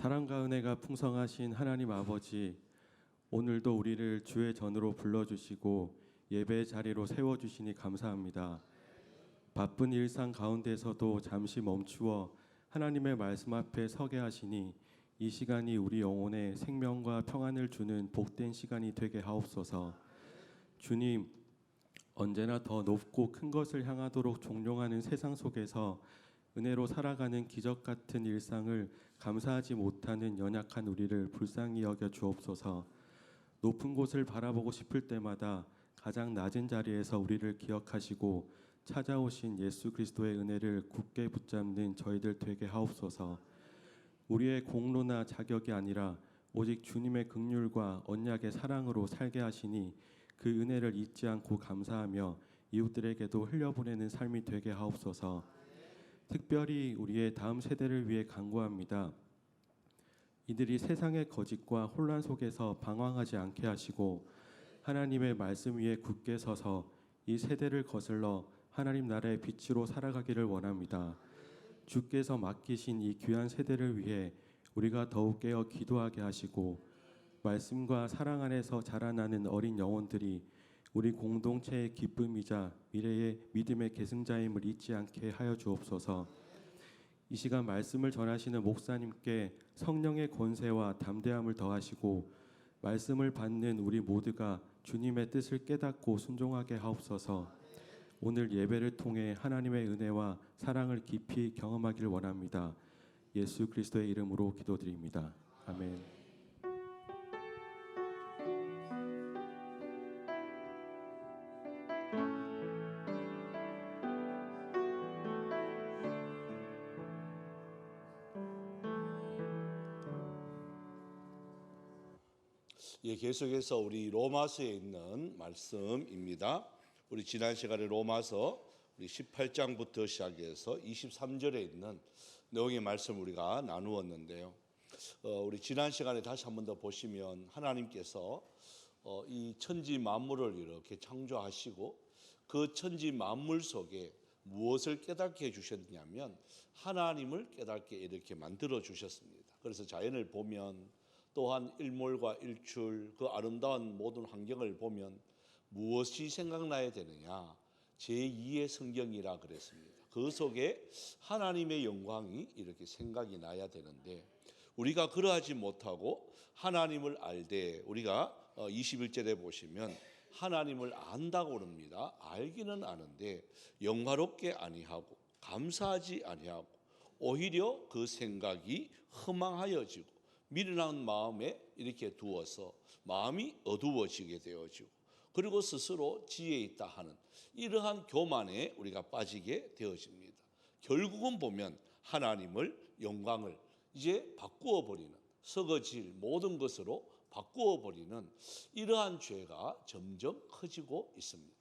사랑과 은혜가 풍성하신 하나님 아버지, 오늘도 우리를 주의 전으로 불러주시고 예배의 자리로 세워주시니 감사합니다. 바쁜 일상 가운데서도 잠시 멈추어 하나님의 말씀 앞에 서게 하시니 이 시간이 우리 영혼에 생명과 평안을 주는 복된 시간이 되게 하옵소서. 주님, 언제나 더 높고 큰 것을 향하도록 종용하는 세상 속에서 은혜로 살아가는 기적 같은 일상을 감사하지 못하는 연약한 우리를 불쌍히 여겨 주옵소서. 높은 곳을 바라보고 싶을 때마다 가장 낮은 자리에서 우리를 기억하시고 찾아오신 예수 그리스도의 은혜를 굳게 붙잡는 저희들 되게 하옵소서. 우리의 공로나 자격이 아니라 오직 주님의 긍휼과 언약의 사랑으로 살게 하시니 그 은혜를 잊지 않고 감사하며 이웃들에게도 흘려보내는 삶이 되게 하옵소서. 특별히 우리의 다음 세대를 위해 간구합니다. 이들이 세상의 거짓과 혼란 속에서 방황하지 않게 하시고 하나님의 말씀 위에 굳게 서서 이 세대를 거슬러 하나님 나라의 빛으로 살아가기를 원합니다. 주께서 맡기신 이 귀한 세대를 위해 우리가 더욱 깨어 기도하게 하시고 말씀과 사랑 안에서 자라나는 어린 영혼들이 우리 공동체의 기쁨이자 미래의 믿음의 계승자임을 잊지 않게 하여 주옵소서. 이 시간 말씀을 전하시는 목사님께 성령의 권세와 담대함을 더하시고 말씀을 받는 우리 모두가 주님의 뜻을 깨닫고 순종하게 하옵소서. 오늘 예배를 통해 하나님의 은혜와 사랑을 깊이 경험하기를 원합니다. 예수 그리스도의 이름으로 기도드립니다. 아멘. 예, 계속해서 우리 로마서에 있는 말씀입니다. 우리 지난 시간에 로마서 우리 18장부터 시작해서 23절에 있는 내용의 말씀 우리가 나누었는데요. 우리 지난 시간에 다시 한 번 더 보시면 하나님께서 이 천지 만물을 이렇게 창조하시고 그 천지 만물 속에 무엇을 깨닫게 해주셨냐면 하나님을 깨닫게 이렇게 만들어 주셨습니다. 그래서 자연을 보면 또한 일몰과 일출, 그 아름다운 모든 환경을 보면 무엇이 생각나야 되느냐? 제2의 성경이라 그랬습니다. 그 속에 하나님의 영광이 이렇게 생각이 나야 되는데 우리가 그러하지 못하고 하나님을 알되 우리가 21절에 보시면 하나님을 안다고 그럽니다. 알기는 아는데 영화롭게 아니하고 감사하지 아니하고 오히려 그 생각이 허망하여지고 미련한 마음에 이렇게 두어서 마음이 어두워지게 되어지고 그리고 스스로 지혜 있다 하는 이러한 교만에 우리가 빠지게 되어집니다. 결국은 보면 하나님을 영광을 이제 바꾸어 버리는 썩어질 모든 것으로 바꾸어 버리는 이러한 죄가 점점 커지고 있습니다.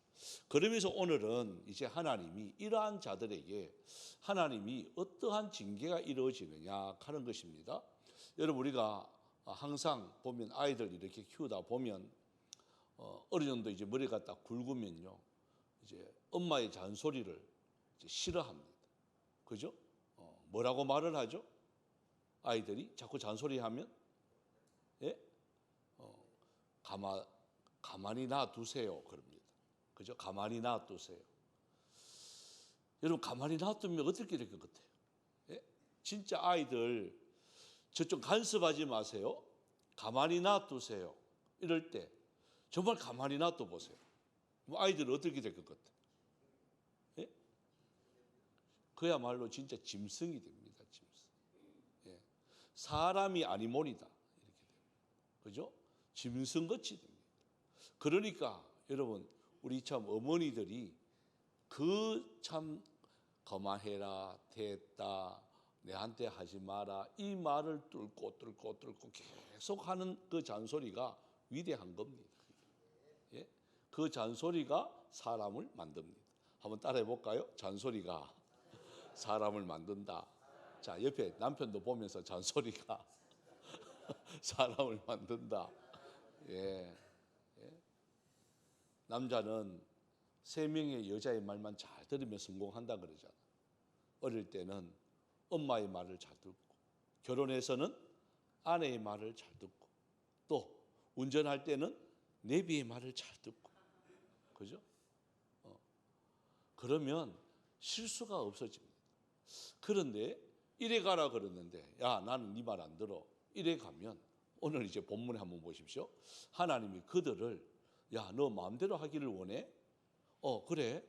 그러면서 오늘은 이제 하나님이 이러한 자들에게 하나님이 어떠한 징계가 이루어지느냐 하는 것입니다. 여러분 우리가 항상 보면 아이들 이렇게 키우다 보면 어느 정도 이제 머리가 딱 굵으면요 이제 엄마의 잔소리를 이제 싫어합니다. 그죠? 뭐라고 말을 하죠? 아이들이 자꾸 잔소리하면 예? 가만히 놔두세요 그럽니다. 그죠? 가만히 놔두세요. 여러분 가만히 놔두면 어떻게 될 것 같아요? 예? 진짜 아이들 저쪽 간섭하지 마세요. 가만히 놔두세요. 이럴 때 정말 가만히 놔둬 보세요. 아이들은 어떻게 될 것 같아요? 예? 그야말로 진짜 짐승이 됩니다. 짐승. 예. 사람이 아니모니다. 이렇게 돼요. 그죠? 짐승같이 됩니다. 그러니까 여러분 우리 참 어머니들이 그 참 그만해라, 됐다, 내한테 하지 마라 이 말을 뚫고 계속 하는 그 잔소리가 위대한 겁니다. 예? 그 잔소리가 사람을 만듭니다. 한번 따라해 볼까요? 잔소리가 사람을 만든다. 자, 옆에 남편도 보면서 잔소리가 사람을 만든다. 예. 예. 남자는 3명의 여자의 말만 잘 들으면 성공한다 그러잖아. 어릴 때는 엄마의 말을 잘 듣고 결혼해서는 아내의 말을 잘 듣고, 또 운전할 때는 내비의 말을 잘 듣고, 그죠? 그러면 실수가 없어집니다. 그런데 이래 가라 그러는데, 야, 나는 네 말 안 들어. 이래 가면, 오늘 이제 본문에 한번 보십시오. 하나님이 그들을, 야, 너 마음대로 하기를 원해? 그래.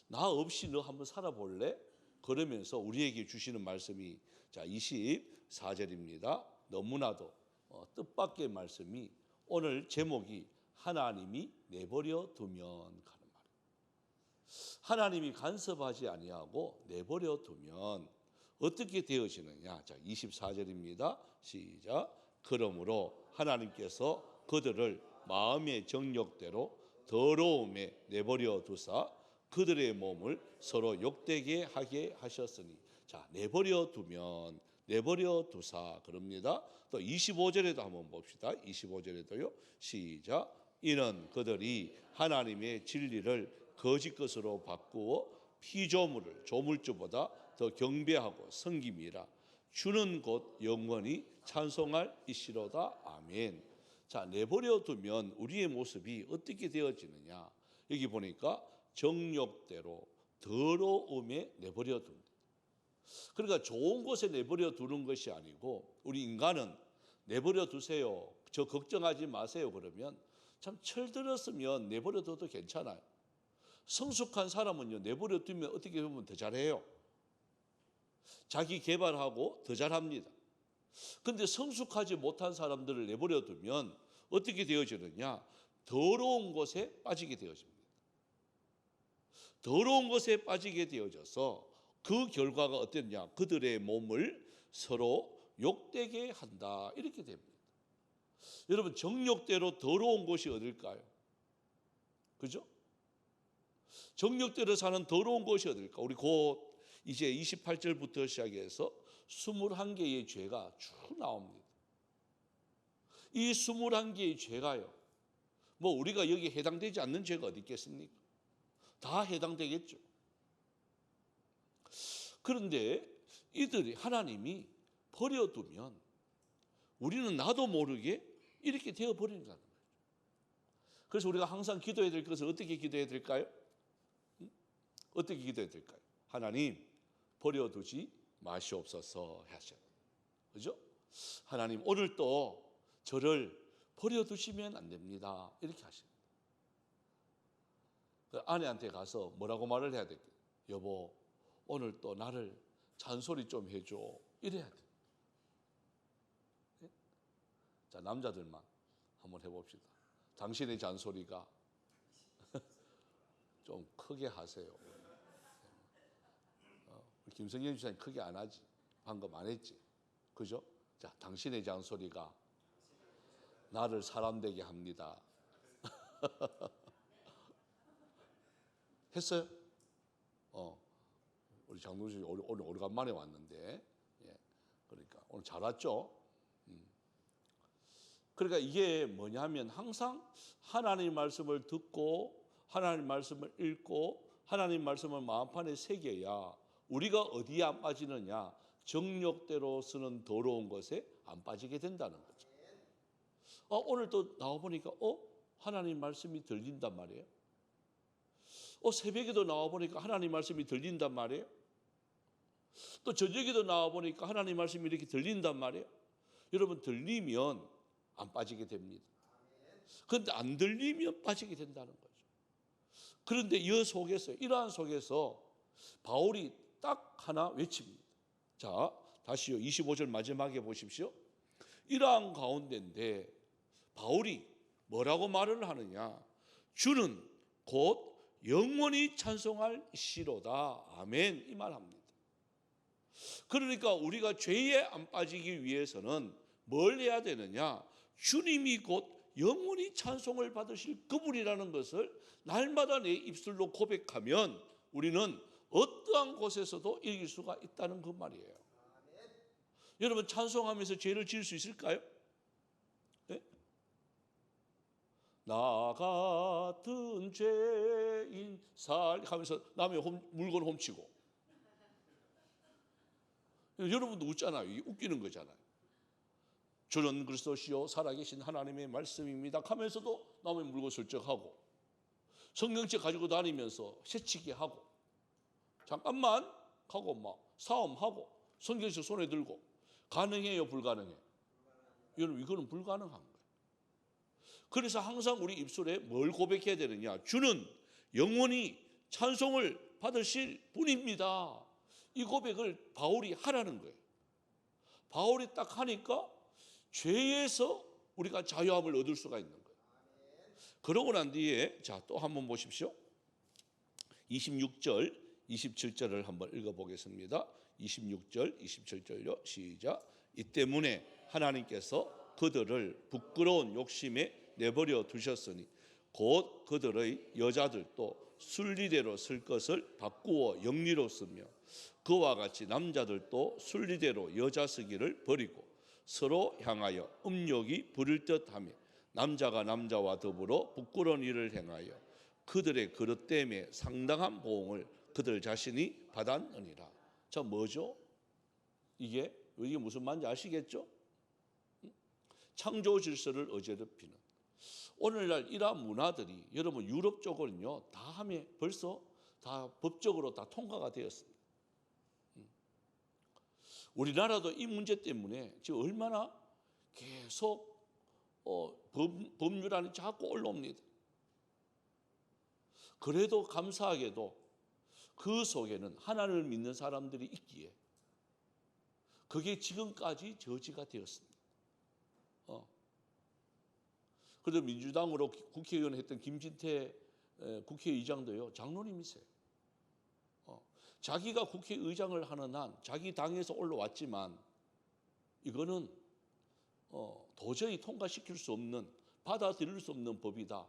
나 없이 너 한번 살아볼래? 그러면서 우리에게 주시는 말씀이, 자, 24절입니다. 너무나도 뜻밖의 말씀이, 오늘 제목이 하나님이 내버려 두면 가는 말. 하나님이 간섭하지 아니하고 내버려 두면 어떻게 되어지느냐? 자, 24절입니다. 시작. 그러므로 하나님께서 그들을 마음의 정욕대로 더러움에 내버려 두사 그들의 몸을 서로 욕되게 하게 하셨으니. 자, 내버려 두면, 내버려 두사 그럽니다. 또 25절에도 한번 봅시다. 25절에도요. 시작. 이는 그들이 하나님의 진리를 거짓 것으로 바꾸어 피조물을 조물주보다 더 경배하고 섬김이라. 주는 곧 영원히 찬송할 이시로다. 아멘. 자, 내버려 두면 우리의 모습이 어떻게 되어지느냐? 여기 보니까 정욕대로 더러움에 내버려 둔다. 그러니까 좋은 곳에 내버려 두는 것이 아니고, 우리 인간은 내버려 두세요, 저 걱정하지 마세요 그러면 참 철들었으면 내버려 둬도 괜찮아요. 성숙한 사람은요, 내버려 두면 어떻게 보면 더 잘해요. 자기 개발하고 더 잘합니다. 근데 성숙하지 못한 사람들을 내버려 두면 어떻게 되어지느냐? 더러운 곳에 빠지게 되어집니다. 더러운 곳에 빠지게 되어져서 그 결과가 어땠냐? 그들의 몸을 서로 욕되게 한다. 이렇게 됩니다. 여러분, 정욕대로 더러운 곳이 어딜까요? 그죠? 정욕대로 사는 더러운 곳이 어딜까? 우리 곧 이제 28절부터 시작해서 21개의 죄가 쭉 나옵니다. 이 21개의 죄가요, 뭐 우리가 여기 해당되지 않는 죄가 어디 있겠습니까? 다 해당되겠죠. 그런데 이들이 하나님이 버려두면 우리는 나도 모르게 이렇게 되어버린다는 거예요. 그래서 우리가 항상 기도해야 될 것은 어떻게 기도해야 될까요? 어떻게 기도해야 될까요? 하나님, 버려두지 마시옵소서 하셔요. 그죠? 하나님, 오늘 또 저를 버려두시면 안 됩니다. 이렇게 하십니다. 그 아내한테 가서 뭐라고 말을 해야 될까요? 여보, 오늘 또 나를 잔소리 좀 해줘. 이래야 돼. 네? 자, 남자들만 한번 해봅시다. 당신의 잔소리가 좀 크게 하세요. 김성현 주사님 크게 안 하지. 방금 안 했지. 그죠? 자, 당신의 잔소리가 나를 사람 되게 합니다. 했어요? 우리 장동준 씨 오늘 오래간만에 왔는데, 예. 그러니까 오늘 잘 왔죠? 그러니까 이게 뭐냐면, 항상 하나님 말씀을 듣고 하나님 말씀을 읽고 하나님 말씀을 마음판에 새겨야 우리가 어디에 안 빠지느냐? 정욕대로 쓰는 더러운 것에 안 빠지게 된다는 거죠. 오늘 또 나와보니까 하나님 말씀이 들린단 말이에요. 새벽에도 나와보니까 하나님 말씀이 들린단 말이에요. 또 저녁에도 나와보니까 하나님 말씀이 이렇게 들린단 말이에요. 여러분, 들리면 안 빠지게 됩니다. 그런데 안 들리면 빠지게 된다는 거죠. 그런데 이러한 속에서 바울이 딱 하나 외칩니다. 자, 다시요. 25절 마지막에 보십시오. 이러한 가운데인데 바울이 뭐라고 말을 하느냐? 주는 곧 영원히 찬송할 시로다. 아멘. 이 말합니다. 그러니까 우리가 죄에 안 빠지기 위해서는 뭘 해야 되느냐? 주님이 곧 영원히 찬송을 받으실 그분이라는 것을 날마다 내 입술로 고백하면 우리는 어떠한 곳에서도 이길 수가 있다는 그 말이에요. 여러분, 찬송하면서 죄를 지을 수 있을까요? 네? 나 같은 죄인 하면서 남의 물건 훔치고. 여러분도 웃잖아요. 이게 웃기는 거잖아요. 주는 그리스도시요 살아계신 하나님의 말씀입니다 하면서도 남의 물고 슬쩍하고 성경책 가지고 다니면서 새치기 하고 잠깐만 하고 막 싸움하고 성경책 손에 들고 가능해요 불가능해요? 여러분 이거는 불가능한 거예요. 그래서 항상 우리 입술에 뭘 고백해야 되느냐? 주는 영원히 찬송을 받으실 분입니다. 이 고백을 바울이 하라는 거예요. 바울이 딱 하니까 죄에서 우리가 자유함을 얻을 수가 있는 거예요. 그러고 난 뒤에 자, 또 한번 보십시오. 26절, 27절을 한번 읽어보겠습니다. 26절, 27절요. 시작. 이 때문에 하나님께서 그들을 부끄러운 욕심에 내버려 두셨으니 곧 그들의 여자들도 순리대로 쓸 것을 바꾸어 영리로 쓰며 그와 같이 남자들도 순리대로 여자 쓰기를 버리고 서로 향하여 음욕이 부릴 듯하며 남자가 남자와 더불어 부끄러운 일을 행하여 그들의 그릇됨에 상당한 보응을 그들 자신이 받았느니라. 자, 뭐죠? 이게 무슨 말인지 아시겠죠? 창조 질서를 어지럽히는 오늘날 이러한 문화들이 여러분 유럽 쪽은요 다 하면 벌써 다 법적으로 다 통과가 되었습니다. 우리나라도 이 문제 때문에 지금 얼마나 계속 법률안이 자꾸 올라옵니다. 그래도 감사하게도 그 속에는 하나님을 믿는 사람들이 있기에 그게 지금까지 저지가 되었습니다. 그래도 민주당으로 국회의원 했던 김진태 국회의장도요 장로님이세요. 자기가 국회의장을 하는 한 자기 당에서 올라왔지만 이거는 도저히 통과시킬 수 없는 받아들일 수 없는 법이다.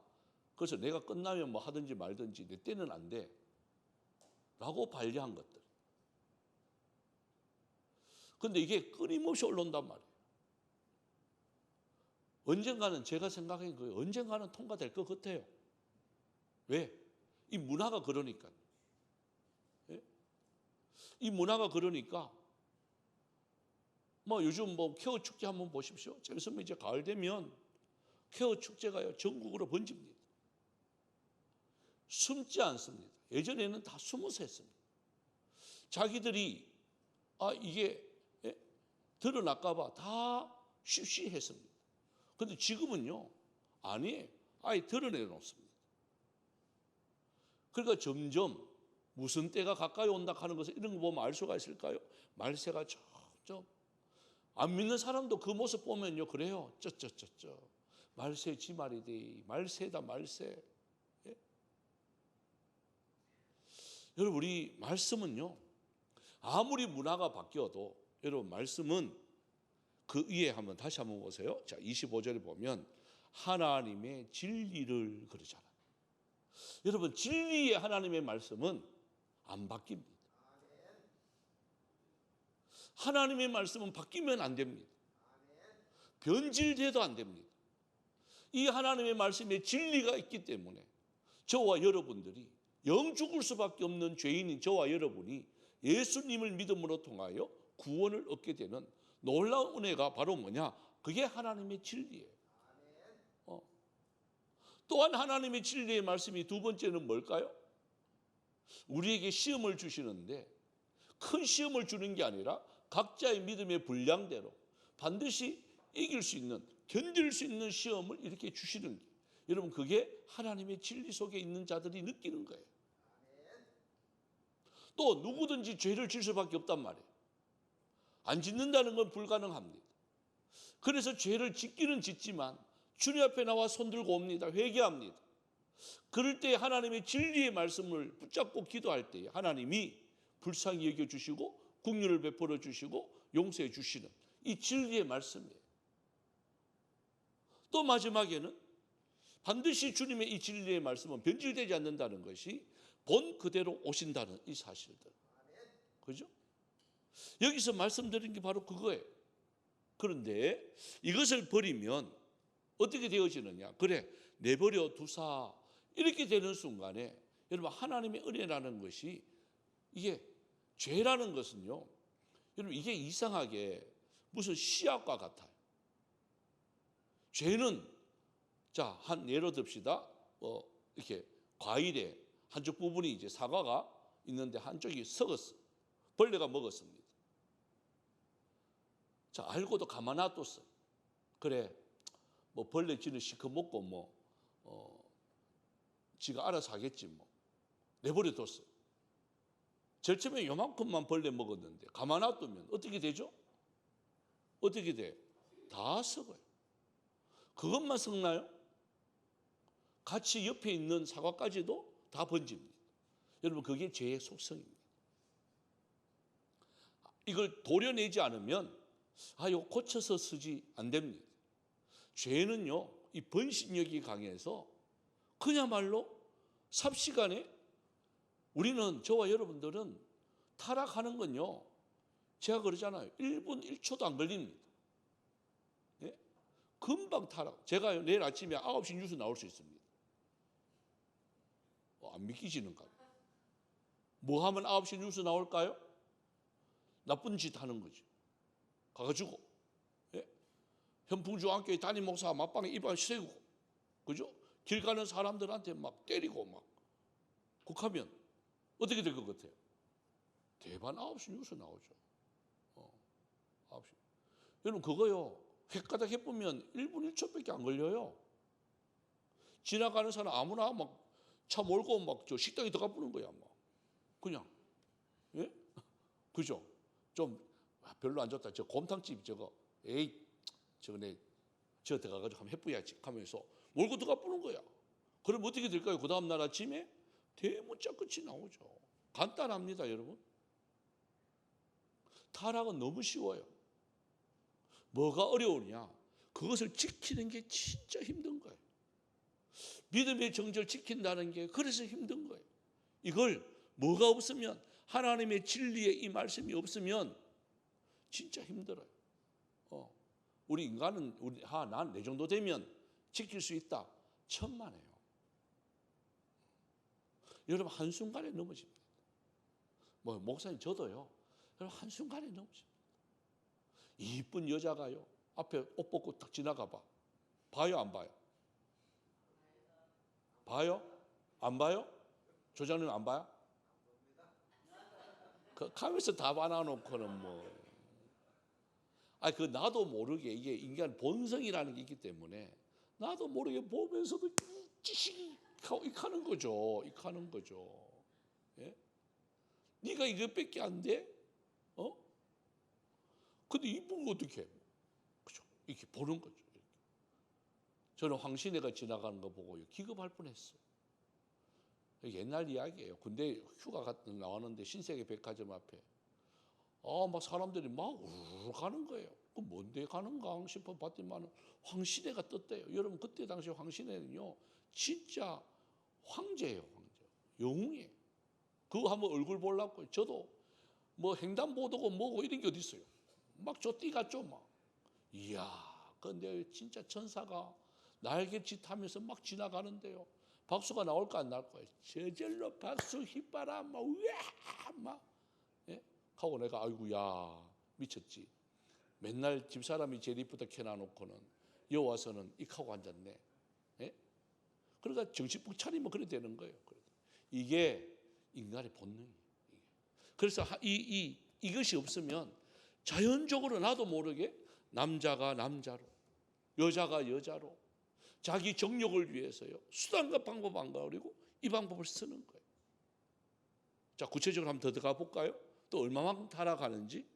그래서 내가 끝나면 뭐 하든지 말든지 내 때는 안 돼 라고 반려한 것들. 그런데 이게 끊임없이 올라온단 말이에요. 언젠가는 제가 생각한 거예요. 언젠가는 통과될 것 같아요. 왜? 이 문화가 그러니까. 예? 이 문화가 그러니까 뭐 요즘 뭐 케어 축제 한번 보십시오. 재밌으면 이제 가을 되면 케어 축제가요 전국으로 번집니다. 숨지 않습니다. 예전에는 다 숨어서 했습니다. 자기들이 이게 드러날까봐 다 쉬쉬했습니다. 그런데 지금은요 아니에요. 아예 드러내놓습니다. 그러니까 점점 무슨 때가 가까이 온다 하는 것을 이런 거 보면 알 수가 있을까요? 말세가 점점 안 믿는 사람도 그 모습 보면요 그래요. 쩌쩌쩌쩌 말세 지말이디 말세다 말세. 예? 여러분 우리 말씀은요 아무리 문화가 바뀌어도 여러분 말씀은 그 위에 한번 다시 한번 보세요. 자 25절에 보면 하나님의 진리를 그러잖아요. 여러분 진리의 하나님의 말씀은 안 바뀝니다. 하나님의 말씀은 바뀌면 안 됩니다. 변질돼도 안 됩니다. 이 하나님의 말씀에 진리가 있기 때문에 저와 여러분들이 영 죽을 수밖에 없는 죄인인 저와 여러분이 예수님을 믿음으로 통하여 구원을 얻게 되는 놀라운 은혜가 바로 뭐냐? 그게 하나님의 진리예요. 또한 하나님의 진리의 말씀이 두 번째는 뭘까요? 우리에게 시험을 주시는데 큰 시험을 주는 게 아니라 각자의 믿음의 분량대로 반드시 이길 수 있는 견딜 수 있는 시험을 이렇게 주시는 게 여러분 그게 하나님의 진리 속에 있는 자들이 느끼는 거예요. 또 누구든지 죄를 질 수밖에 없단 말이에요. 안 짓는다는 건 불가능합니다. 그래서 죄를 짓기는 짓지만 주님 앞에 나와 손들고 옵니다. 회개합니다. 그럴 때 하나님의 진리의 말씀을 붙잡고 기도할 때 하나님이 불쌍히 여겨주시고 긍휼을 베풀어 주시고 용서해 주시는 이 진리의 말씀이에요. 또 마지막에는 반드시 주님의 이 진리의 말씀은 변질되지 않는다는 것이 본 그대로 오신다는 이 사실들. 그죠? 여기서 말씀드린 게 바로 그거예요. 그런데 이것을 버리면 어떻게 되어지느냐? 그래, 내버려 두사. 이렇게 되는 순간에 여러분 하나님의 은혜라는 것이 이게 죄라는 것은요. 여러분 이게 이상하게 무슨 씨앗과 같아요. 죄는 자, 한 예로 듭시다. 이렇게 과일에 한쪽 부분이 이제 사과가 있는데 한쪽이 썩었어. 벌레가 먹었습니다. 자, 알고도 가만 놔뒀어. 그래, 뭐 벌레 지는 시커 먹고 지가 알아서 하겠지 뭐. 내버려 뒀어. 제일 처음에 요만큼만 벌레 먹었는데 가만 놔두면 어떻게 되죠? 어떻게 돼? 다 썩어요. 그것만 썩나요? 같이 옆에 있는 사과까지도 다 번집니다. 여러분, 그게 죄의 속성입니다. 이걸 도려내지 않으면 이거 고쳐서 쓰지 안 됩니다. 죄는요, 이 번식력이 강해서 그야말로 삽시간에 우리는, 저와 여러분들은 타락하는 건요, 제가 그러잖아요. 1분 1초도 안 걸립니다. 예? 금방 타락. 제가 내일 아침에 9시 뉴스 나올 수 있습니다. 안 믿기시는가? 뭐 하면 9시 뉴스 나올까요? 나쁜 짓 하는 거죠. 가가지고 현풍주안교회 담임 목사 맞방에 이발 세우고, 그죠? 길 가는 사람들한테 막 때리고 막 그렇게 어떻게 될 것 같아요? 대반 9시 뉴스 나오죠. 9시. 여러분, 그거요, 획가닥 해보면 1분 1초밖에 안 걸려요. 지나가는 사람 아무나 막 차 몰고 막 저 식당에 들어가 보는 거야, 막. 그냥. 예? 그죠? 좀 별로 안 좋다. 저 곰탕집 저거, 저거 저 들어가가지고 한번 해보야지 하면서 몰고 들어가 보는 거야. 그럼 어떻게 될까요? 그 다음 날 아침에 대문자 끝이 나오죠. 간단합니다, 여러분. 타락은 너무 쉬워요. 뭐가 어려우냐? 그것을 지키는 게 진짜 힘든 거예요. 믿음의 정절 지킨다는 게 그래서 힘든 거예요. 이걸 뭐가 없으면, 하나님의 진리의 이 말씀이 없으면 진짜 힘들어요. 우리 인간은 난 내 정도 되면 지킬 수 있다. 천만에요. 여러분, 한순간에 넘어집니다. 목사님 저도요. 여러분, 한순간에 넘어집니다. 이쁜 여자가요, 앞에 옷 벗고 딱 지나가 봐. 봐요, 안 봐요? 봐요? 안 봐요? 조장님 안 봐요? 그 가면서 다 봐놔놓고는 그 나도 모르게, 이게 인간 본성이라는 게 있기 때문에 나도 모르게 보면서도 찌식 하는 거죠. 익하는 거죠. 예? 네가 이것밖에 안 돼? 근데 이쁜 거 어떻게 해? 그죠? 이렇게 보는 거죠. 이렇게. 저는 황신혜가 지나가는 거 보고 기겁할 뻔했어요. 옛날 이야기예요. 군대 휴가 나왔는데 신세계 백화점 앞에 막 사람들이 막 우르르 가는 거예요. 그 뭔데 가는가 싶어 봤더니 황신혜가 떴대요. 여러분, 그때 당시 황신혜는요, 진짜 황제예요, 황제. 영웅이에요. 그거 한번 얼굴 보려고. 저도 횡단보도고 뭐고 이런 게 어디 있어요. 막 저 띠갔죠, 막. 이야, 근데 진짜 천사가 날갯짓 하면서 막 지나가는데요. 박수가 나올까 안 나올까요? 저절로 박수 휘바라 막 우와 막. 예? 하고 내가 아이고야 미쳤지. 맨날 집사람이 제일 이쁘다 켜놔놓고는 여와서는 익하고 앉았네. 예? 그러니까 정신 푹 차리면 그래 되는 거예요. 이게 인간의 본능이에요. 그래서 이것이 없으면 자연적으로 나도 모르게 남자가 남자로, 여자가 여자로 자기 정욕을 위해서요, 수단과 방법 안 가리고 이 방법을 쓰는 거예요. 자, 구체적으로 한번 더 들어가 볼까요? 또 얼마만큼 타락하는지.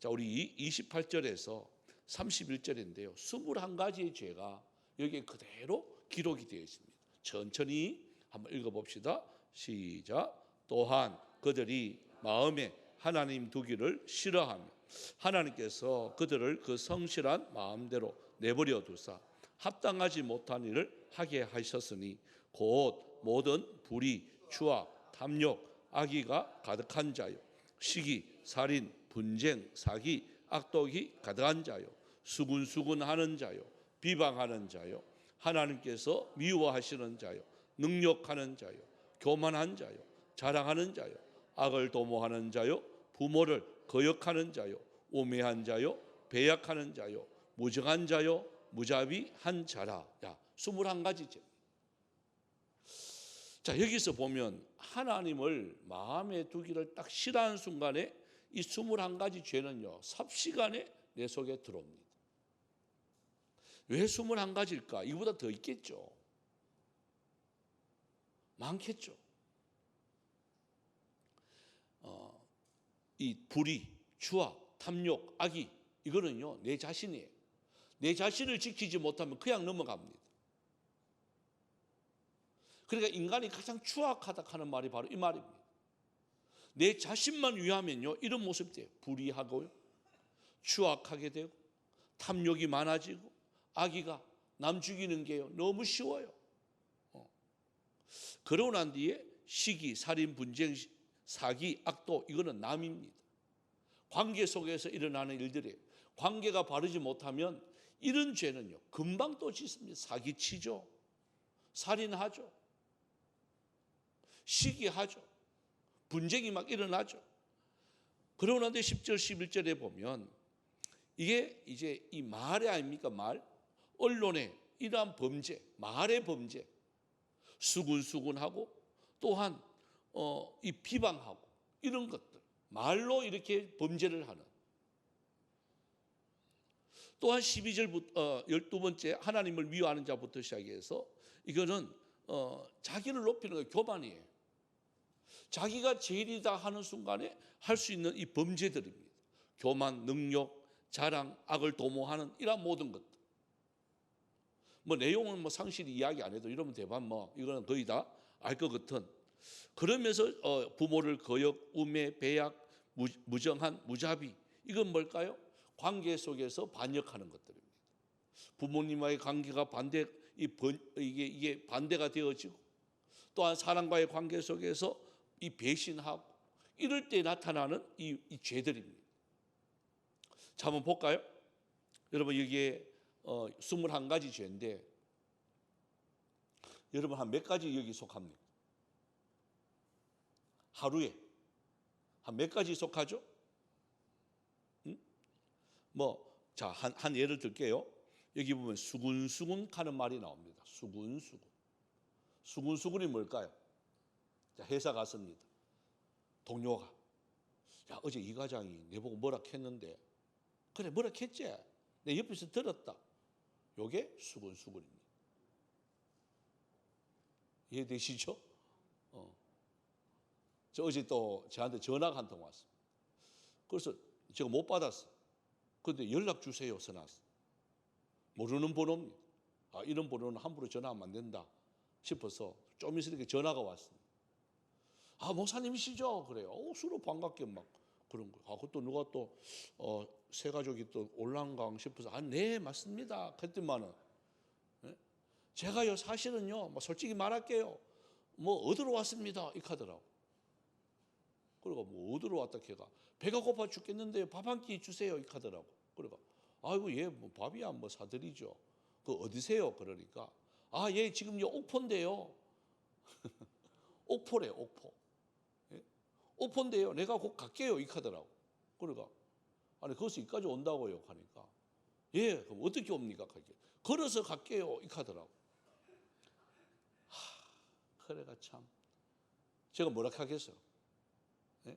자, 우리 28절에서 31절인데요. 21가지의 죄가 여기에 그대로 기록이 되어 있습니다. 천천히 한번 읽어봅시다. 시작. 또한 그들이 마음에 하나님 두기를 싫어하며 하나님께서 그들을 그 성실한 마음대로 내버려 두사 합당하지 못한 일을 하게 하셨으니 곧 모든 불의, 추악, 탐욕, 악의가 가득한 자요, 시기, 살인, 분쟁, 사기, 악독이 가득한 자요, 수군수군하는 자요, 비방하는 자요, 하나님께서 미워하시는 자요, 능욕하는 자요, 교만한 자요, 자랑하는 자요, 악을 도모하는 자요, 부모를 거역하는 자요, 우매한 자요, 배약하는 자요, 무정한 자요, 무자비 한 자라. 야, 21가지 죄. 자, 여기서 보면 하나님을 마음에 두기를 딱 싫어하는 순간에 이 21가지 죄는요, 삽시간에 내 속에 들어옵니다. 왜 21가지일까? 이거보다 더 있겠죠. 많겠죠. 이 불의, 추악, 탐욕, 악의, 이거는요, 내 자신이에요. 내 자신을 지키지 못하면 그냥 넘어갑니다. 그러니까 인간이 가장 추악하다 하는 말이 바로 이 말입니다. 내 자신만 위하면요, 이런 모습 돼요. 불의하고요, 추악하게 되고, 탐욕이 많아지고, 악의가 남 죽이는 게요, 너무 쉬워요. 그러고 난 뒤에 시기, 살인, 분쟁, 사기, 악도, 이거는 남입니다. 관계 속에서 일어나는 일들이에요. 관계가 바르지 못하면 이런 죄는요, 금방 또 짓습니다. 사기치죠, 살인하죠, 시기하죠, 분쟁이 막 일어나죠. 그러고 난 뒤에 10절, 11절에 보면 이게 이제 이 말이 아닙니까? 말, 언론의 이러한 범죄, 말의 범죄, 수군수군하고 또한 이 비방하고 이런 것들, 말로 이렇게 범죄를 하는. 또한 12절부터 12번째 하나님을 미워하는 자부터 시작해서 이거는 자기를 높이는 거, 교만이에요. 자기가 제일이다 하는 순간에 할 수 있는 이 범죄들입니다. 교만, 능욕, 자랑, 악을 도모하는 이런 모든 것들. 뭐 내용은 뭐 상실히 이야기 안 해도 이러면 대반 뭐 이거는 거의 다 알 것 같은. 그러면서 부모를 거역, 우매, 배약, 무정한, 무자비, 이건 뭘까요? 관계 속에서 반역하는 것들입니다. 부모님과의 관계가 이게 반대가 되어지고, 또한 사람과의 관계 속에서 이 배신하고, 이럴 때 나타나는 이 죄들입니다. 자, 한번 볼까요? 여러분, 여기에 21가지 죄인데 여러분 한 몇 가지 여기 속합니까? 하루에 한 몇 가지 속하죠? 자, 한 예를 들게요. 여기 보면 수군수군 하는 말이 나옵니다. 수군수군. 수군수군이 뭘까요? 자, 회사 갔습니다. 동료가, 야, 어제 이 과장이 내보고 뭐라 했는데, 그래, 뭐라 했지? 내 옆에서 들었다. 요게 수군수군입니다. 이해되시죠? 저 어제 또 저한테 전화가 한 통 왔어요. 그래서 제가 못 받았어요. 그런데 연락 주세요 써놨어요. 모르는 번호입니다. 아, 이런 번호는 함부로 전화하면 안 된다 싶어서 좀 있으니까 전화가 왔습니다. 아, 목사님이시죠? 그래요. 서로 반갑게 막 그런 거예요. 아, 그것도 누가 또 새 가족이 또 올란강 싶어서, 아, 네, 맞습니다. 그랬더니만은, 제가요, 사실은요, 뭐 솔직히 말할게요, 뭐 어디로 왔습니다, 이 카더라고. 그러고 뭐 어디로 왔다 걔가, 배가 고파 죽겠는데 밥 한 끼 주세요, 이 카더라고. 그러고, 아이고, 예, 뭐 밥이야 뭐 사드리죠. 그 어디세요? 그러니까, 아, 예, 지금요 옥포인데요. 옥포래, 옥포. 예? 옥포인데요, 내가 곧 갈게요, 이 카더라고. 그러니까, 아니, 거기서 이까지 온다고요 하니까, 예, 그럼 어떻게 옵니까? 걸어서 갈게요, 이 카더라고. 그래가 참, 제가 뭐라 하겠어요? 예?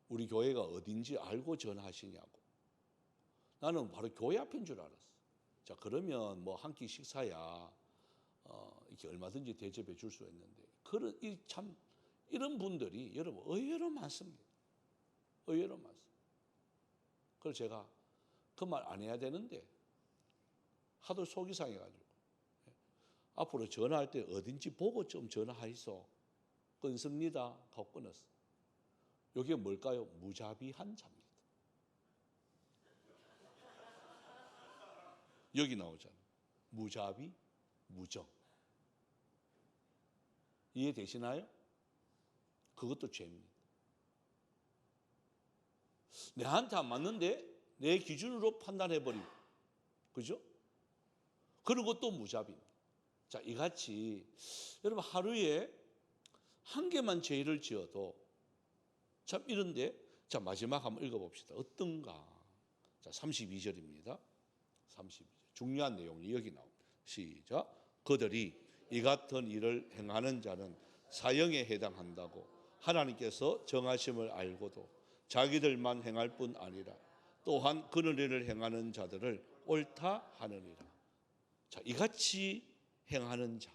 우리 교회가 어딘지 알고 전화하시냐고. 나는 바로 교회 앞인 줄 알았어. 자, 그러면 뭐 한 끼 식사야 이렇게 얼마든지 대접해 줄 수 있는데, 이런 분들이 여러분 의외로 많습니다. 의외로 많습니다. 그래서 제가 그 말 안 해야 되는데 하도 속이 상해가지고, 앞으로 전화할 때 어딘지 보고 좀 전화하이소. 끊습니다 하고 끊었어. 이게 뭘까요? 무자비한 자입니다. 여기 나오잖아요. 무자비, 무정. 이해되시나요? 그것도 죄입니다. 내한테 안 맞는데 내 기준으로 판단해버리고, 그죠? 그리고 또 무자비입니다. 자, 이같이 여러분 하루에 한 개만 죄를 지어도 참 이런데, 자, 마지막 한번 읽어봅시다. 어떤가? 자, 32절입니다. 32절. 중요한 내용이 여기 나옵니다. 시작. 그들이 이 같은 일을 행하는 자는 사형에 해당한다고 하나님께서 정하심을 알고도 자기들만 행할 뿐 아니라 또한 그런 일을 행하는 자들을 옳다 하느니라. 자, 이같이 행하는 자,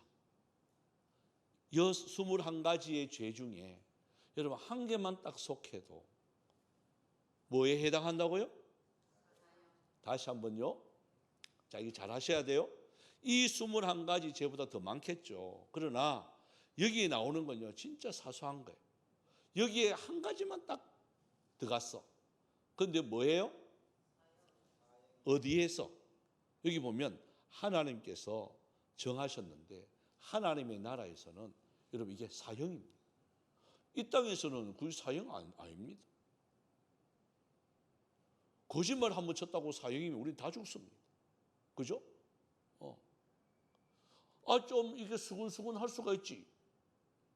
이 21가지의 죄 중에 여러분 한 개만 딱 속해도 뭐에 해당한다고요? 다시 한번요. 자, 이거 잘 하셔야 돼요. 이 21가지 죄보다 더 많겠죠. 그러나 여기에 나오는 건요, 진짜 사소한 거예요. 여기에 한 가지만 딱 들어갔어. 그런데 뭐예요? 어디에서? 여기 보면 하나님께서 정하셨는데 하나님의 나라에서는 여러분 이게 사형입니다. 이 땅에서는 그 사형 아닙니다. 거짓말 한번 쳤다고 사형이면 우린 다 죽습니다. 그죠? 좀 이게 수근수근 할 수가 있지.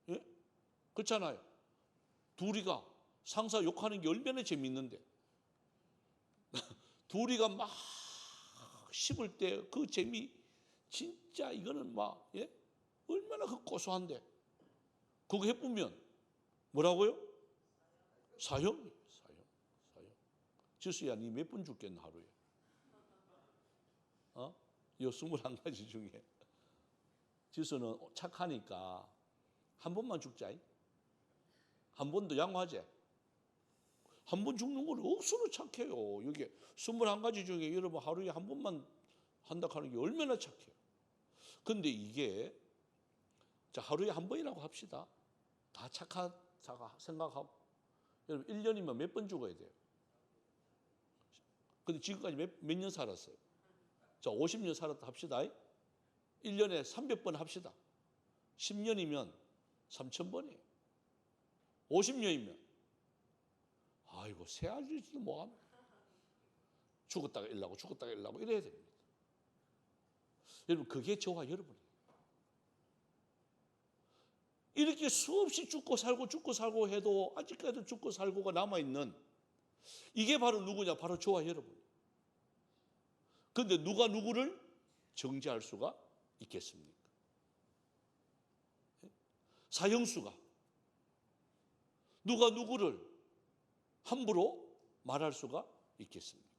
예? 그렇잖아요. 둘이가 상사 욕하는 게 얼마나 재밌는데. 둘이가 막 씹을 때 그 재미, 진짜 이거는 막, 예? 얼마나 그 고소한데. 그거 해보면 뭐라고요? 사형. 지수야, 니 몇 분 죽겠나 하루에? 이 21가지 중에. 지수는 착하니까 한 번만 죽자. 한 번도 양호하지? 한 번 죽는 건 억수로 착해요. 여기 21가지 중에 여러분 하루에 한 번만 한다 하는 게 얼마나 착해요. 근데 이게 자, 하루에 한 번이라고 합시다. 다 착하다고 생각하고 여러분 1년이면 몇 번 죽어야 돼요? 근데 지금까지 몇 년 살았어요? 자, 50년 살았다 합시다. 1년에 300번 합시다. 10년이면 3,000번이에요. 50년이면 아이고 새알지도 뭐합니까? 죽었다가 일나고 죽었다가 일나고 이래야 됩니다. 여러분 그게 저와 여러분이에요. 이렇게 수없이 죽고 살고 해도 아직까지도 죽고 살고가 남아있는 이게 바로 누구냐? 바로 저와 여러분. 그런데 누가 누구를 정죄할 수가 있겠습니까? 사형수가 누가 누구를 함부로 말할 수가 있겠습니까?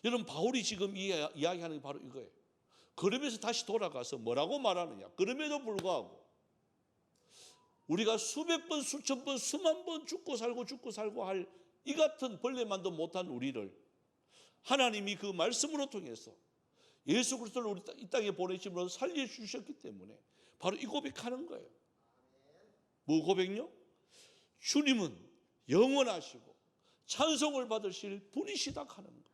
여러분 바울이 지금 이야기하는 게 바로 이거예요. 그러면서 다시 돌아가서 뭐라고 말하느냐? 그럼에도 불구하고 우리가 수백 번, 수천 번, 수만 번 죽고 살고 할 이 같은 벌레만도 못한 우리를 하나님이 그 말씀으로 통해서 예수 그리스도를 우리 이 땅에 보내심으로 살려주셨기 때문에 바로 이 고백하는 거예요. 뭐 고백요? 주님은 영원하시고 찬송을 받으실 분이시다 하는 거예요.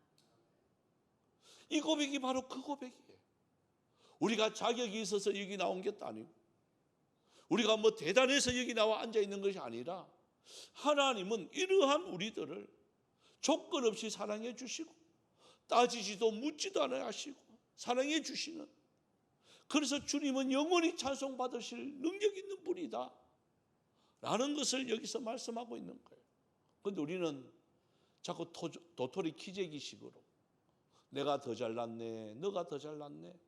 이 고백이 바로 그 고백이에요. 우리가 자격이 있어서 여기 나온 것도 아니고 우리가 뭐 대단해서 여기 나와 앉아 있는 것이 아니라 하나님은 이러한 우리들을 조건 없이 사랑해 주시고 따지지도 묻지도 않아 하시고 사랑해 주시는, 그래서 주님은 영원히 찬송 받으실 능력 있는 분이다 라는 것을 여기서 말씀하고 있는 거예요. 그런데 우리는 자꾸 도토리 키재기식으로 내가 더 잘났네, 너가 더 잘났네,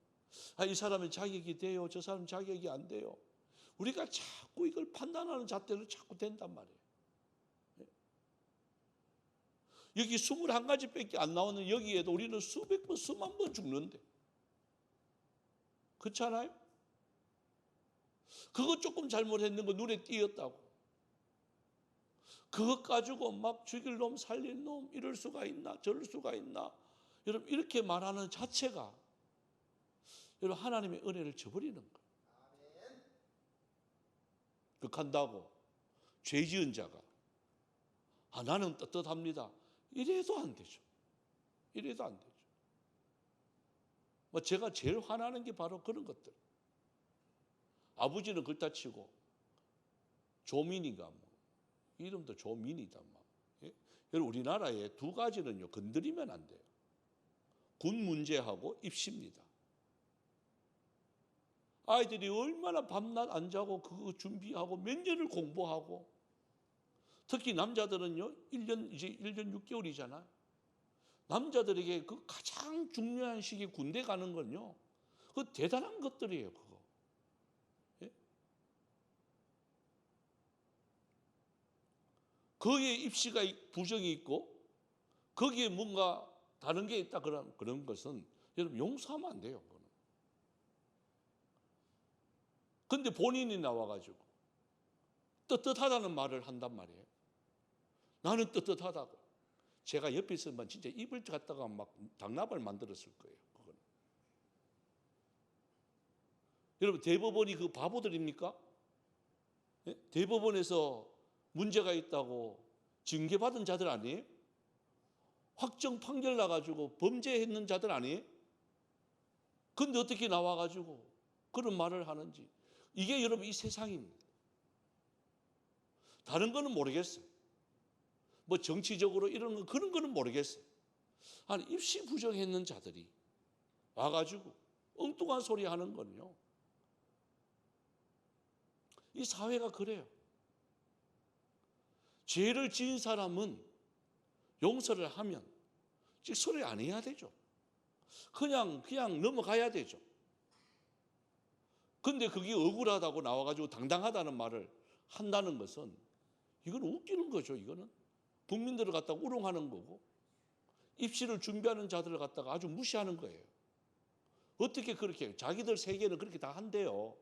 이 사람은 자격이 돼요, 저 사람은 자격이 안 돼요. 우리가 자꾸 이걸 판단하는 잣대로 자꾸 된단 말이에요. 여기 21가지밖에 안 나오는 여기에도 우리는 수백 번, 수만 번 죽는데. 그렇지 않아요? 그거 조금 잘못했는 거 눈에 띄었다고. 그것 가지고 막 죽일 놈, 살릴 놈, 이럴 수가 있나, 저럴 수가 있나. 여러분, 이렇게 말하는 자체가 여러분 하나님의 은혜를 저버리는 거예요. 극한다고 죄 지은 자가 나는 떳떳합니다. 이래도 안 되죠. 이래도 안 되죠. 제가 제일 화나는 게 바로 그런 것들. 아버지는 그렇다 치고 조민이가 이름도 조민이다. 예? 여러분 우리나라에 두 가지는요 건드리면 안 돼요. 군 문제하고 입시입니다. 아이들이 얼마나 밤낮 안 자고 그거 준비하고 몇 년을 공부하고, 특히 남자들은요 1년 6개월이잖아요. 남자들에게 그 가장 중요한 시기 군대 가는 건요, 그 대단한 것들이에요. 그거. 예? 거기에 입시가 부정이 있고 거기에 뭔가 다른 게 있다, 그런 것은 여러분 용서하면 안 돼요. 그거는. 근데 본인이 나와가지고 떳떳하다는 말을 한단 말이에요. 나는 떳떳하다고. 제가 옆에 있으면 진짜 입을 갖다가 막 당나발 만들었을 거예요. 그건. 여러분, 대법원이 그 바보들입니까? 예? 대법원에서 문제가 있다고 징계받은 자들 아니에요? 확정 판결 나가지고 범죄했는 자들 아니에요? 근데 어떻게 나와가지고 그런 말을 하는지. 이게 여러분 이 세상입니다. 다른 거는 모르겠어요. 뭐 정치적으로 이런 거, 그런 거는 모르겠어요. 아니, 입시 부정했는 자들이 와가지고 엉뚱한 소리 하는 건요, 이 사회가 그래요. 죄를 지은 사람은 용서를 하면 소리 안 해야 되죠. 그냥 넘어가야 되죠. 근데 그게 억울하다고 나와가지고 당당하다는 말을 한다는 것은 이건 웃기는 거죠. 이거는 국민들을 갖다가 우롱하는 거고 입시를 준비하는 자들을 갖다가 아주 무시하는 거예요. 어떻게 그렇게 해요? 자기들 세계는 그렇게 다 한대요.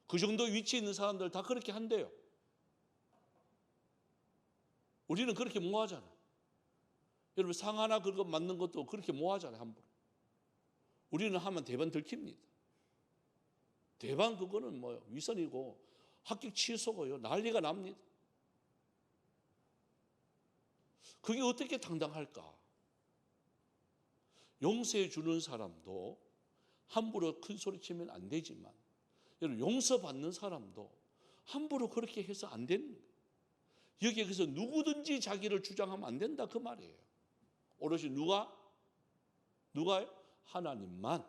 그 정도 위치에 있는 사람들 다 그렇게 한대요. 우리는 그렇게 뭐 하잖아요. 여러분, 상 하나 그거 맞는 것도 그렇게 뭐 하잖아요. 함부로. 우리는 하면 대반 들킵니다. 대반 그거는 뭐 위선이고 합격 취소고요, 난리가 납니다. 그게 어떻게 당당할까? 용서해 주는 사람도 함부로 큰 소리 치면 안 되지만, 여러분, 용서받는 사람도 함부로 그렇게 해서 안 되는 거예요. 여기에 그래서 누구든지 자기를 주장하면 안 된다, 그 말이에요. 오롯이 누가요? 하나님만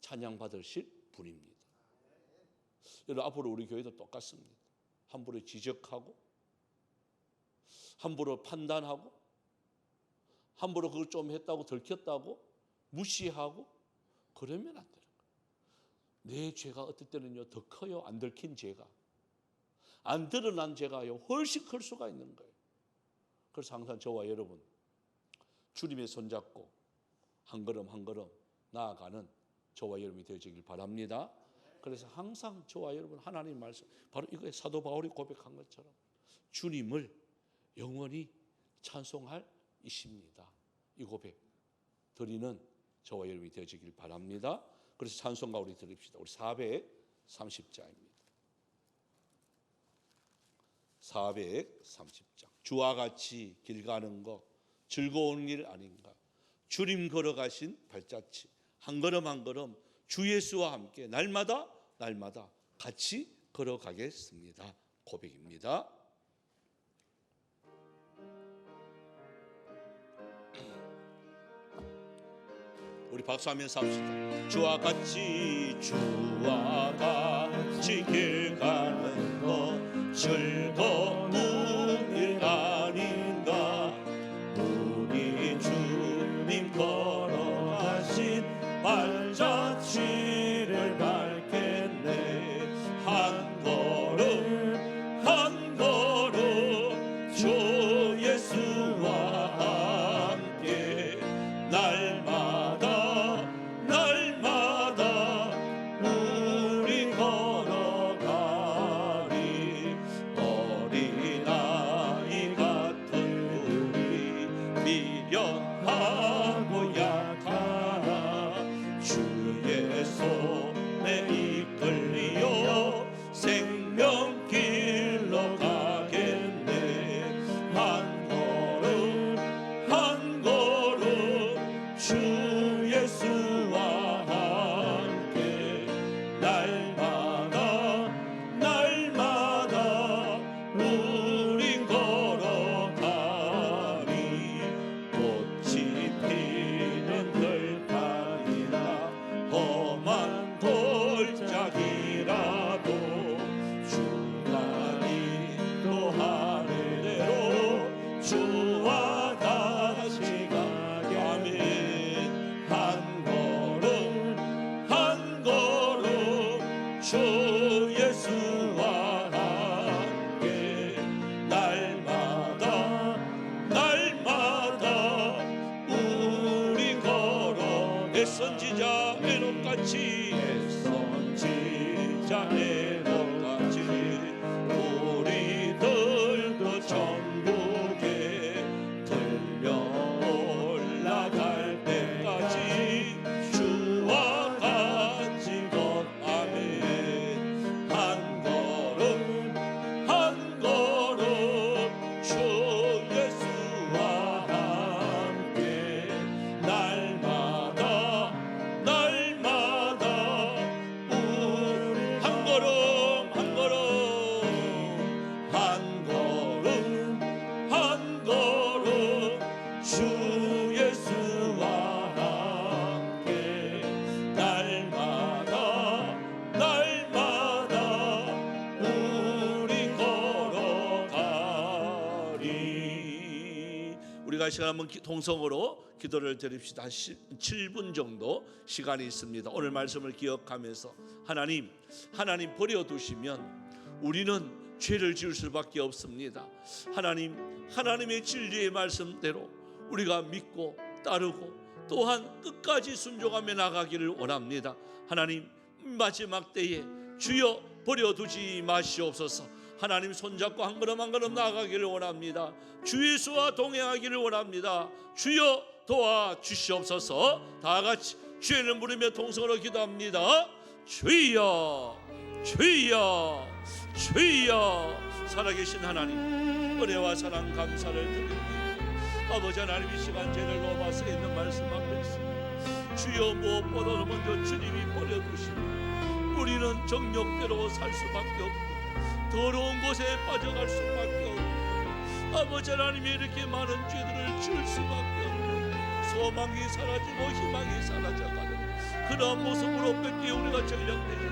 찬양받으실 분입니다. 여러분, 앞으로 우리 교회도 똑같습니다. 함부로 지적하고 함부로 판단하고 함부로 그걸 좀 했다고 들켰다고 무시하고 그러면 안 되는 거예요. 내 죄가 어떨 때는요 더 커요. 안 들킨 죄가, 안 드러난 죄가요 훨씬 클 수가 있는 거예요. 그래서 항상 저와 여러분 주님의 손잡고 한 걸음 한 걸음 나아가는 저와 여러분이 되어지길 바랍니다. 그래서 항상 저와 여러분 하나님 말씀, 바로 이거 사도 바울이 고백한 것처럼 주님을 영원히 찬송할 이십니다. 이 고백 드리는 저와 여러분이 되어지길 바랍니다. 그래서 찬송가 우리 드립시다. 우리 430장입니다. 430장. 주와 같이 길 가는 거 즐거운 일 아닌가. 주님 걸어가신 발자취 한 걸음 한 걸음 주 예수와 함께 날마다 같이 걸어가겠습니다. 고백입니다. 우리 박수하면서 합시다. 주와 같이 길 가는 거 즐거운 일 아닌가. 우리 주님 걸어가신 발자취를 밟겠네. 한 걸음 한 걸음 주 예수와 함께 날마다 우리 걸어가리. 어린아이 같은 우리 미련하고 약하나 주의 손에 이끌려 생명길로 가겠네. 한 걸음 한 걸음 주 예수와 함께 날마다 우린 걸어가리. 꽃이 피는 들판이나 험한 골짜기라도 주가 인도하는 대로 주와 애선지자 에녹같이 애선지자 에녹같이 우리들도 천국에 들려 올라갈 때까지 주와 같이 걷아멘. 한 걸음 한 걸음 주 예수와 함께 날마다 날마다 우리 한 걸음 한 걸음 한 걸음 한 걸음 주 예수와 함께 날마다 날마다 우리 걸어가리. 우리가 이 시간 한번 동성으로 기도를 드립시다. 한 7분 정도 시간이 있습니다. 오늘 말씀을 기억하면서 하나님 버려두시면 우리는 죄를 지을 수밖에 없습니다. 하나님, 하나님의 진리의 말씀대로 우리가 믿고 따르고 또한 끝까지 순종하며 나가기를 원합니다. 하나님, 마지막 때에 주여 버려두지 마시옵소서. 하나님 손잡고 한 걸음 한 걸음 나아가기를 원합니다. 주 예수와 동행하기를 원합니다. 주여 도와주시옵소서. 다 같이 주의 이름 부르며 동성으로 기도합니다. 주여 주여 주여. 살아계신 하나님, 은혜와 사랑 감사를 드립니다. 아버지 하나님, 이 시간 죄를 로마서에 있는 말씀 앞에서 주여 무엇보다도 먼저 주님이 버려두시면 우리는 정욕대로 살 수밖에 없고 더러운 곳에 빠져갈 수밖에 없고 아버지 하나님이 이렇게 많은 죄들을 지을 수밖에 없고 소망이 사라지고 희망이 사라져가는 그런 모습으로 뺏기 우리가 전락되는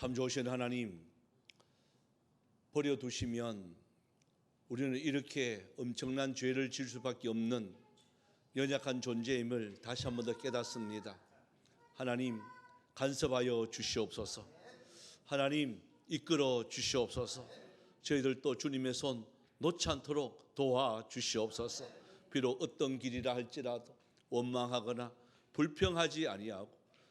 참 좋으신 하나님, 버려두시면 우리는 이렇게 엄청난 죄를 질 수밖에 없는 연약한 존재임을 다시 한 번 더 깨닫습니다. 하나님, 간섭하여 주시옵소서. 하나님, 이끌어 주시옵소서. 저희들도 주님의 손 놓지 않도록 도와 주시옵소서. 비록 어떤 길이라 할지라도 원망하거나 불평하지 아니하고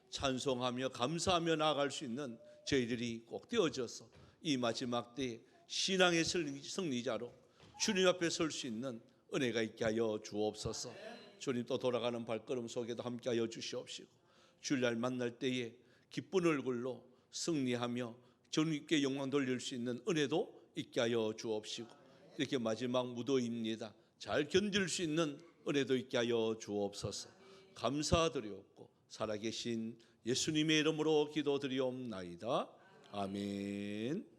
찬송하며 감사하며 나아갈 수 있는 저희들이 꼭 되어져서 이 마지막 때에 신앙의 승리자로 주님 앞에 설 수 있는 은혜가 있게 하여 주옵소서. 주님 또 돌아가는 발걸음 속에도 함께 하여 주시옵시고 주일날 만날 때에 기쁜 얼굴로 승리하며 주님께 영광 돌릴 수 있는 은혜도 있게 하여 주옵시고 이렇게 마지막 무더위입니다. 잘 견딜 수 있는 은혜도 있게 하여 주옵소서. 감사드리옵고 살아계신 예수님의 이름으로 기도드리옵나이다. 아멘.